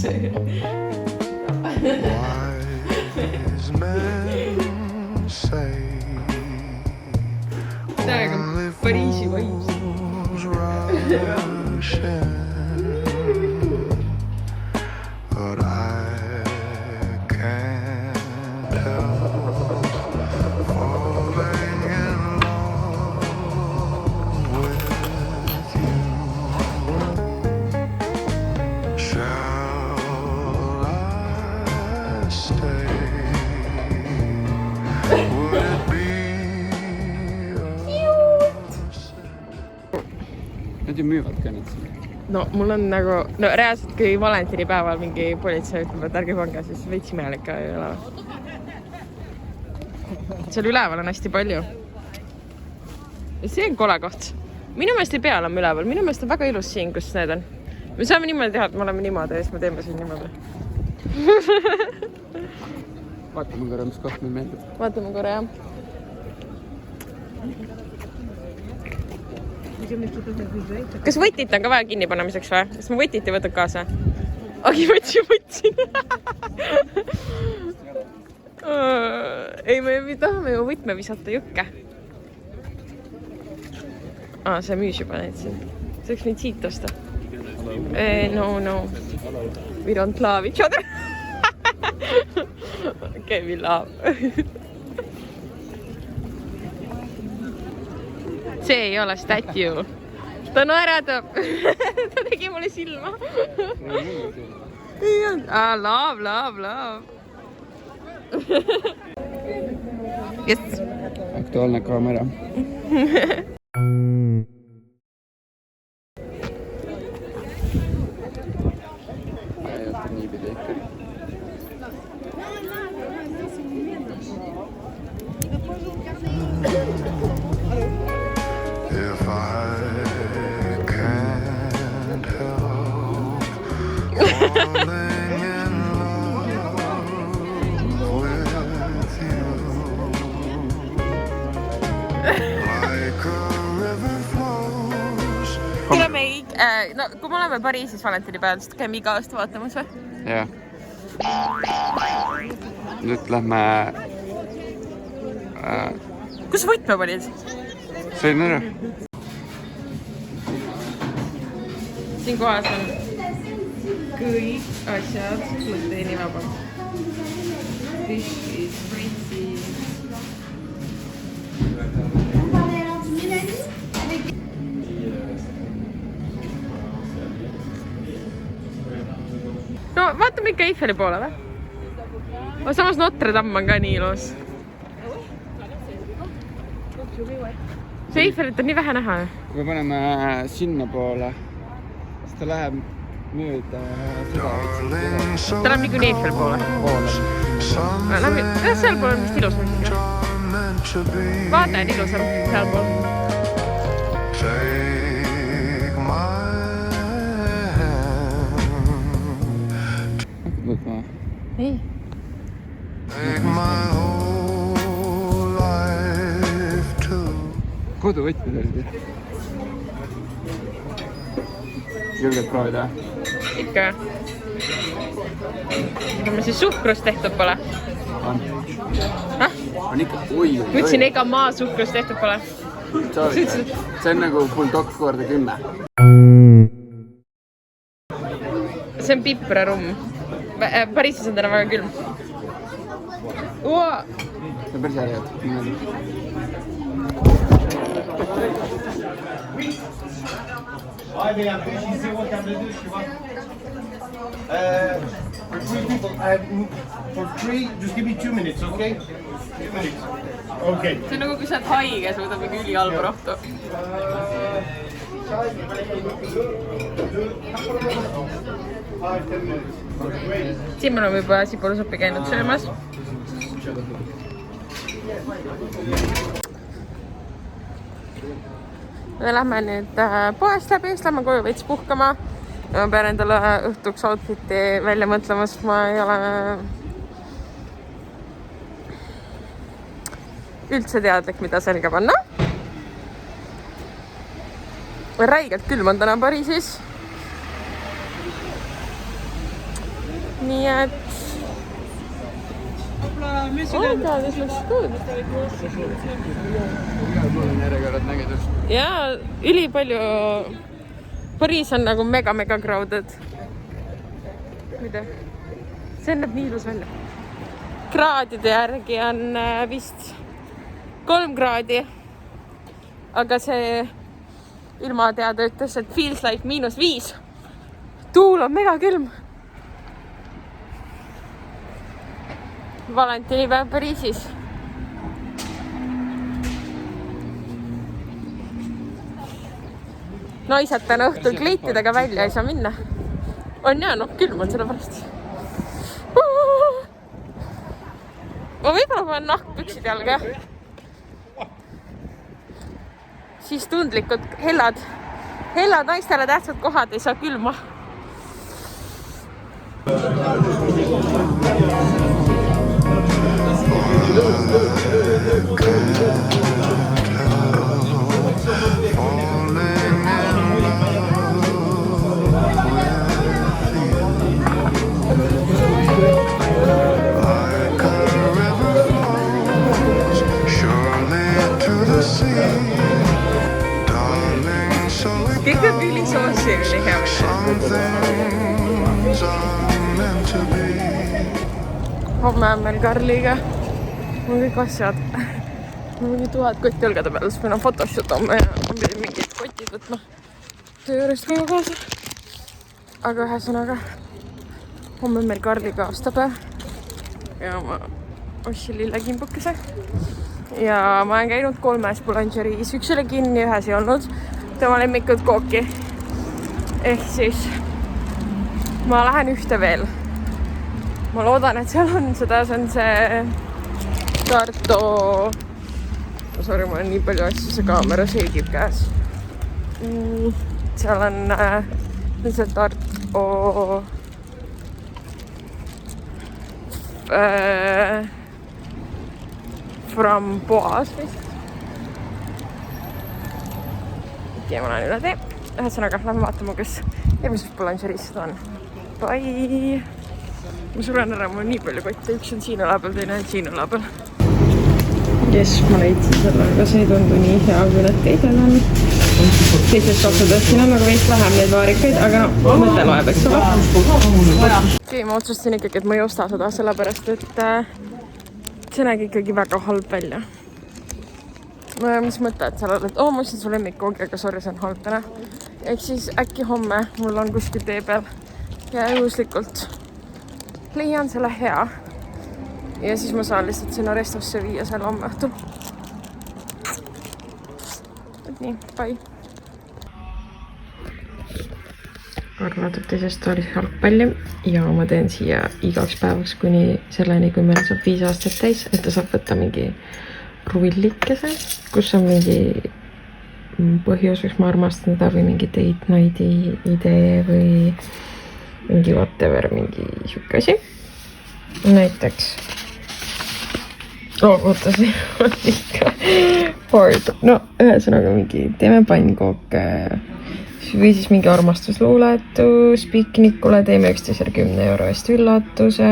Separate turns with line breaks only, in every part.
Tähega Pariisi vaims.
Nad ju müüvad ka need siin.
No mul on nagu, no reaalselt kui valentinipäeval mingi politsei ütleb, et ärge pange, siis veits imelik ei ole. Seal üleval on hästi palju. See on kole koht. Minu meelest ei pea olema üleval, minu meelest on väga ilus siin, kus need on. Me saame niimoodi teha, et me oleme niimoodi ja siis me teeme siin niimoodi.
Vaatame korra, mis koht meil meeldib.
Vaatame korra, jah. Kas võtit on ka vaja kinnipanemiseks või? Kas ma võtit ei võtnud kaasa? Agi võtsin. Ei, me tahame ju võtme visata jõkke. See müüs juba neid siin. Saaks neid siit osta. No. We don't love each other. Okay, we love. See ei ole statue. Ta naeratab. Ta tegi mulle silma. Love. Yes.
Aktuaalne kaamera.
No, kui me oleme Pariisis valentinipäeval, siis käime iga aasta vaatamas või?
Jah. Nüüd lähme...
Kus võtme panid?
Sõin ära.
Siin kohas on kõik asjad gluteenivabad. Fish is crazy. No vaatame ikka Eiffeli poole või? Samas Notre Dame on ka nii ilus. See Eiffelit on nii vähe näha.
Kui me paneme sinna poole, siis ta läheb mööda seda.
Ta läheb niikuinii Eiffeli poole. Seal pool on vist ilus. Vaata, on ilusam seal pool.
Võtma.
Ei.
Koduvõtmed olid. Julged proovida?
Ikka. Ega ma siis suhkrust tehtud pole.
On. On ikka.
Ma ütlesin, ega maa suhkrust tehtud pole.
See on nagu bulldog korda 10.
See on piprarumm. Pariisis on täna väga külm.
See on päris järjed.
For 3, just give me 2 minutes, okay? 2 minutes. Okay.
See on nagu kui sa oled haige, sa võtad mingi ülihalba rohtu. Siin me oleme juba sibulusoppi käinud söömas. Me lähme nüüd poest läbi, siis lähme koju veits puhkama. Ma pean endale õhtuks outfiti välja mõtlema, sest ma ei ole üldse teadlik, mida selga panna. Räigelt külm on täna Pariisis. nii et oh god, this looks good.
Mul on järjekorrad nägedust.
Ja üli palju. Pariis on nagu mega crowded. Mida? See näeb nii ilus välja. Kraadide järgi on vist 3 kraadi. Aga see ilmateade ütles, et feels like -5. Tuul on mega külm. Valentinipäev Pariisis. Naised täna õhtul kleitidega välja ei saa minna. On ja, noh, külm on selle pärast. Ma võib-olla panen nahkpüksid jalga. Siis tundlikud hellad naistele tähtsad kohad ei saa külma. Kõik peab ülisoossi hea. Homme on meil Karliga mul kõik asjad. Mul mingi 1000 kotti õlgade peal, siis meil on photoshoot homme ja ma pidin mingid kotid võtma töö juurest väga kaasa. Aga ühesõnaga, homme on meil Karliga aastapäev ja ma ostsin lillekimbukese. Ja ma olen käinud 3 boulangeries, 1 oli kinni, 1 ei olnud. Tema lemmikud kooki. Ehk siis ma lähen ühte veel. Ma loodan, et seal on seda, see on see Tarto. Sorry, ma olen nii palju asju, see kaamera seigib käes. Seal on see Tarto framboas vist. Ja ma lähen üle tee. Ühesõnaga, lähme vaatama, kes järgmises boulangeries seda on. Bye! Ma suren ära, mul on nii palju kotte. Üks on siin õla peal, teine on siin õla peal. Yes, ma leidsin selle, aga see ei tundu nii hea, kui need teised on. Teisest otsudest siin on nagu veist vähem neid vaarikaid, aga no, mõte loeb, eks ole. Okay, ma otsustasin ikkagi, et ma ei osta seda sellepärast, et see nägi ikkagi väga halb välja. Mis mõte, et seal oled, ma ostsin su lemmikkoogi, aga sorry, see on halb täna. Ehk siis äkki homme mul on kuskil tee peal ja juhuslikult leian selle hea. Ja siis ma saan lihtsalt sinna restosse viia selle homme õhtul. Et nii, bye. Karla tuleb teisest toolis jalgpalli ja ma teen siia igaks päevaks kuni selleni, kui meil saab 5 aastat täis, et ta saab võtta mingi rullikese, kus on mingi põhjus, miks ma armastan teda või mingi date night'i idee või mingi whatever, mingi siuke asi. Näiteks oota, see on ikka hard. No, ühesõnaga mingi teeme pannkooke või siis mingi armastusluuletus piknikule, teeme 11 euro eest üllatuse,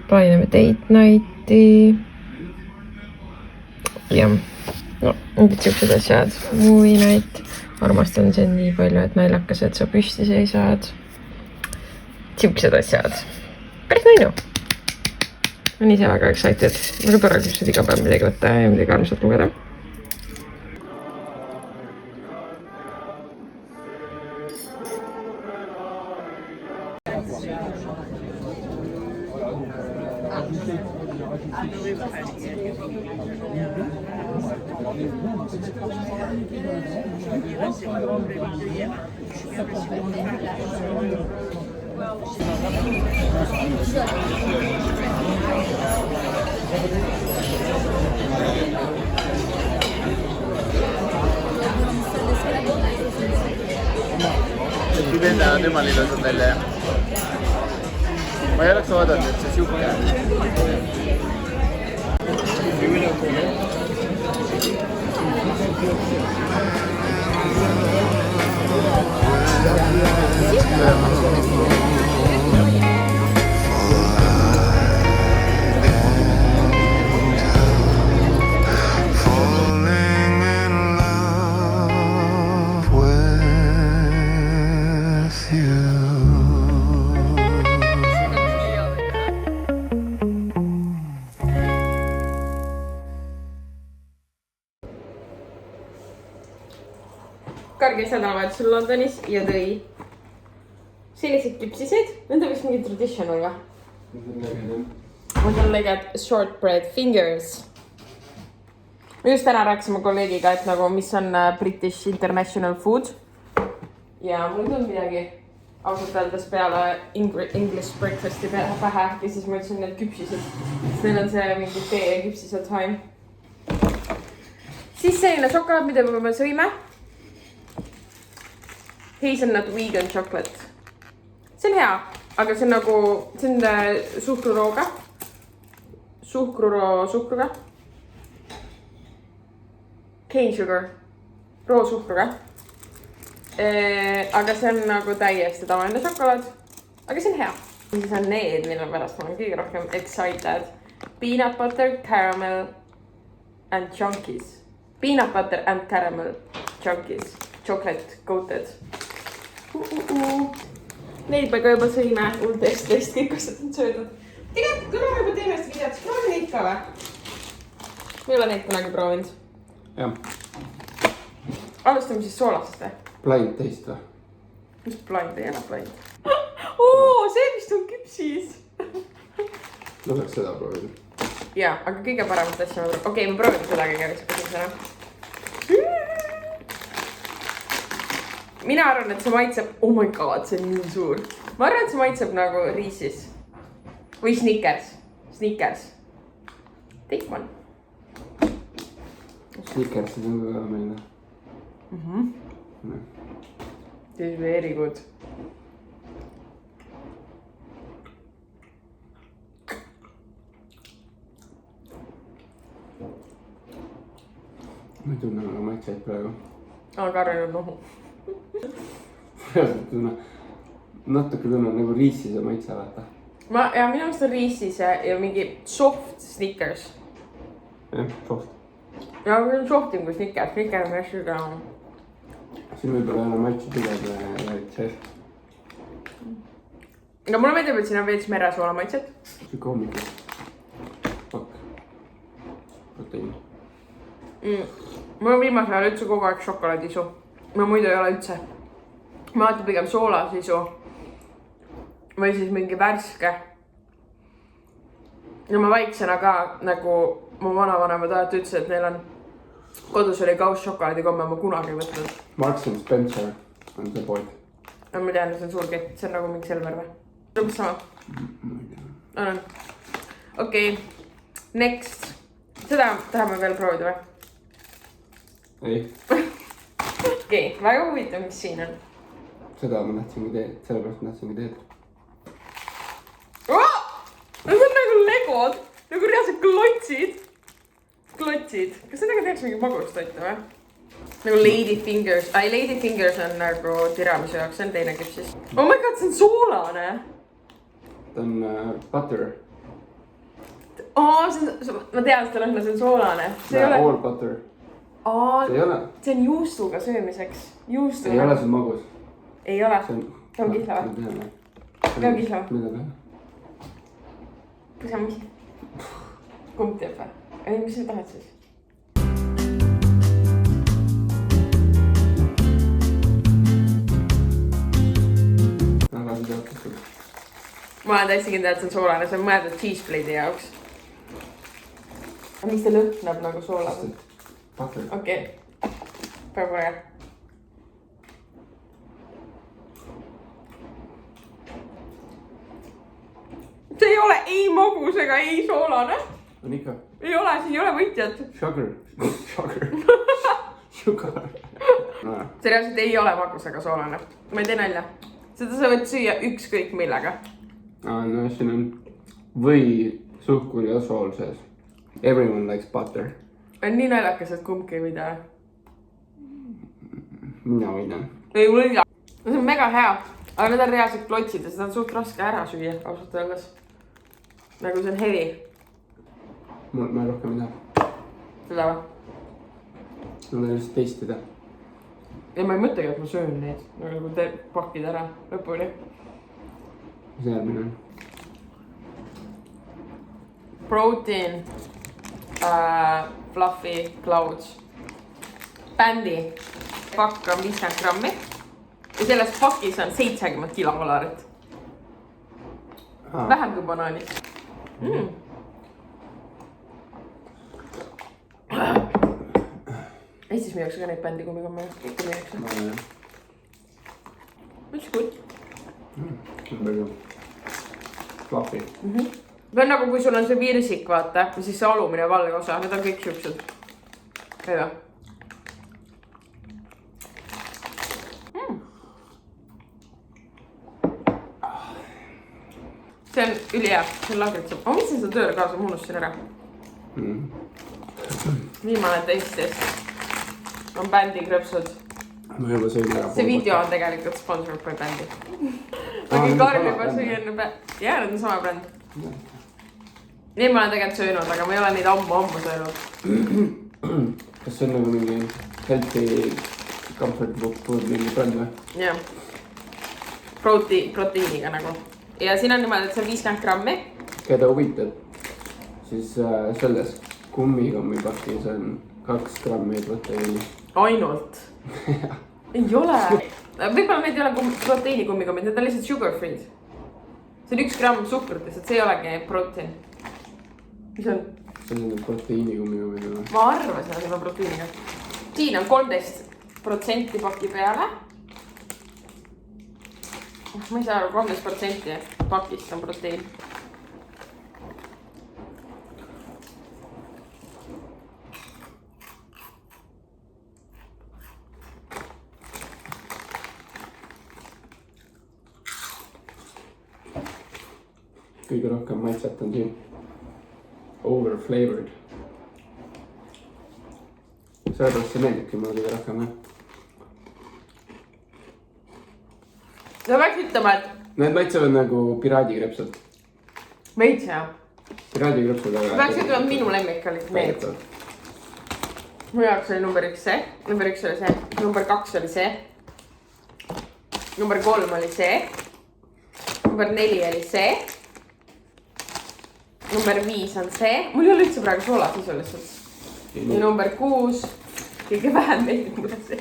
plaanime date night'i ja no, mingid siuksed asjad, movie night, armastan sind nii palju, et naljakas, et sa püsti seisad, siuksed asjad, päris nainu. On ise väga excited. Väga tore, kui saad iga päev midagi võtta ja midagi armsat lugeda.
Dipende da tema ilusad välja ja ma ei oleks oodanud, et see siuke
Oskar käis nädalavahetusel Londonis ja tõi sellised küpsised. Need on vist mingi traditional või? Need on leged shortbread fingers. Me just täna rääkisime kolleegiga, et nagu mis on British International Food. Ja mul ei tulnud midagi ausalt öeldes peale English breakfasti pähe ja siis ma ütlesin need küpsised. Neil on see mingi tee ja küpsised time. Siis selline šokolaad, mida me sõime. Hazelnut vegan chocolate. See on hea, aga see on nagu, see on suhkrurooga. Suhkruga. Cane sugar. Roosuhkruga. Aga see on nagu täiesti tavaline šokolaad. Aga see on hea. Siis on need, mille pärast ma olen kõige rohkem excited. Peanut butter, caramel and chunkies. Peanut butter and caramel chunkies. Chocolate coated. Neid me ka juba sõime. Uldest kõik asjad on söödud. Tegelikult, kui me juba teeme seda videot, siis proovi neid ka või? Me ei ole neid kunagi proovinud.
Jah.
Alustame siis soolast või?
Blind taste või?
Mis blind? Ei ole blind. See vist on küpsis.
Lõpuks seda proovida.
Jaa, aga kõige paremat asja ma proovin. Okei, ma proovin seda kõige esimesena. Mina arvan, et see maitseb... Oh my god, see on nii suur. Ma arvan, et see maitseb nagu riisis. Või Snickers. Take one.
Snickersid on ka meile.
This is very good.
Ma ei tunne väga maitseid praegu.
Karjanud nohu.
Natuke tunnen nagu riisise maitse vaata.
Ja minu arust on riisis ja mingi soft Snickers.
Jah, soft.
Ja see on softim kui Snickers. Snickers on hästi ka.
Siin võib-olla ei ole maitse pidada sees.
Aga mulle meeldib, et siin on veits meresoola maitset.
Siuke hommikul. Pakk. Proteiin.
Mul on viimase ajal üldse kogu aeg šokolaadisu. Ma muidu ei ole üldse. Ma vaatan pigem soolasisu. Või siis mingi värske. Ja ma vaiksena ka nagu mu vanavanemad alati ütles, et neil on kodus oli kaus šokolaadi komme, ma kunagi ei võtnud.
Marks & Spencer on see pood.
Ja ma tean, see on suur kett, see on nagu mingi Selver või? See on mis sama? Annan. Okei. Next. Seda tahame veel proovida või?
Ei.
Okei, väga huvitav, mis siin on.
Seda ma tahtsingi teed, sellepärast ma tahtsingi teed.
Need on nagu legod, nagu reaalsed klotsid. Kas nendega tehakse mingi magustoitu või? Nagu Lady Fingers. Lady Fingers on nagu tiramisu jaoks, see on teine küpsis. Oh my god, see on soolane.
Ta on butter.
Ma tean seda lõhna, see on soolane.
All butter. See ei ole.
See on juustuga söömiseks.
Ei ole see magus.
Ei ole. See on kihla või? See on kihla või?
Mida teha?
Põsa, mis? Kumb teeb või? Ei, mis sa tahad siis?
Väga seda õppistud.
Ma olen täiesti kindel, et see on soolane, see on mõeldud cheeseplate'i jaoks. Mis ta lõhnab nagu soola?
Butter.
Okei. Päeva. See ei ole ei magus ega ei soolane.
On ikka.
Ei ole, siin ei ole võitjat.
Sugar.
See reaalselt ei ole magus ega soolane. Ma ei tee nalja. Seda sa võid süüa ükskõik millega.
No siin on või suhkur ja sool sees. Everyone likes butter.
On nii naljakas, et kumbki ei võida.
Mina võidan.
Ei võida. See on mega hea. Aga need on reaalselt klotsid ja seda on suht raske ära süüa, ausalt öeldes. Nagu see on heavy.
Ma rohkem ei taha.
Seda või?
Ma tahan just testida.
Ja ma ei mõtlegi, et ma söön neid. Nagu te pakid ära lõpuni.
Mis järgmine on?
Protein. Fluffy clouds. Bändi. pakk on 50 grammi. Ja selles pakis on 70 kilokalorit. Vähem kui banaanid. Eestis müüakse ka neid bändikummikomme. Ikka müüakse. It's good.
Palju fluffy.
See on nagu kui sul on see virsik, vaata. Ja siis see alumine valge osa. Need on kõik siuksed. Hea. See on ülihea. See on lagritseb. Ma mõtlesin seda tööle kaasa, ma unustasin ära. Viimane teistest on bändi krõpsud.
Ma juba sõin ära.
See video on tegelikult sponsored by bändi. Aga Karl juba sõi enne bändi. Jaa, need on sama bränd. Neid ma olen tegelikult söönud, aga ma ei ole neid ammu söönud.
Kas see on nagu mingi healthy comfort food mingi bränd või?
Jah. Proteiiniga nagu. Ja siin on niimoodi, et see on 50 grammi.
Keda huvitab, siis selles kummikommipakis on 2 grammi proteiini.
Ainult? Ei ole. Võib-olla need ei ole proteiinikummikommid, need on lihtsalt sugar free. See on 1 gramm suhkrut, lihtsalt see ei olegi protein. Mis on?
See on proteiinikummikommid või?
Ma arvasin, et see on proteiiniga. Siin on 13% paki peale. Ma ei saa aru, 13% pakist on protein.
Kõige rohkem maitset on siin. Overflavored. Sellepärast see meeldibki mulle kõige rohkem.
Sa peaks ütlema, et...
Need maitsevad nagu piraadikrõpsud.
Veits hea.
Piraadikrõpsud, aga...
Sa peaks ütlema, et minu lemmik oli need. Mu jaoks oli number 1 see. Number 1 oli see. Number 2 oli see. Number 3 oli see. Number 4 oli see. Number 5 on see. Mul ei ole üldse praegu soola sisuliselt. Ja number 6. Kõige vähem meeldib mulle see.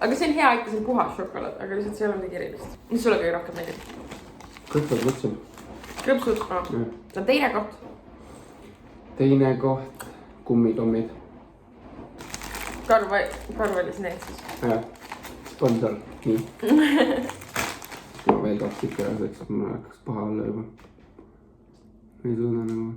Aga see on hea ikka, see on puhas šokolaad, aga lihtsalt see ei ole midagi erilist. Mis sulle kõige rohkem meeldib?
Krõpsud mõtlesin.
Krõpsud? No teine koht.
Teine koht. Kummikommid.
Karv oli need siis.
Jah. Sponsor. Nii. Ma veel 2 tükki ära sööks, et mul hakkas paha olla juba. Ei suuda nagu...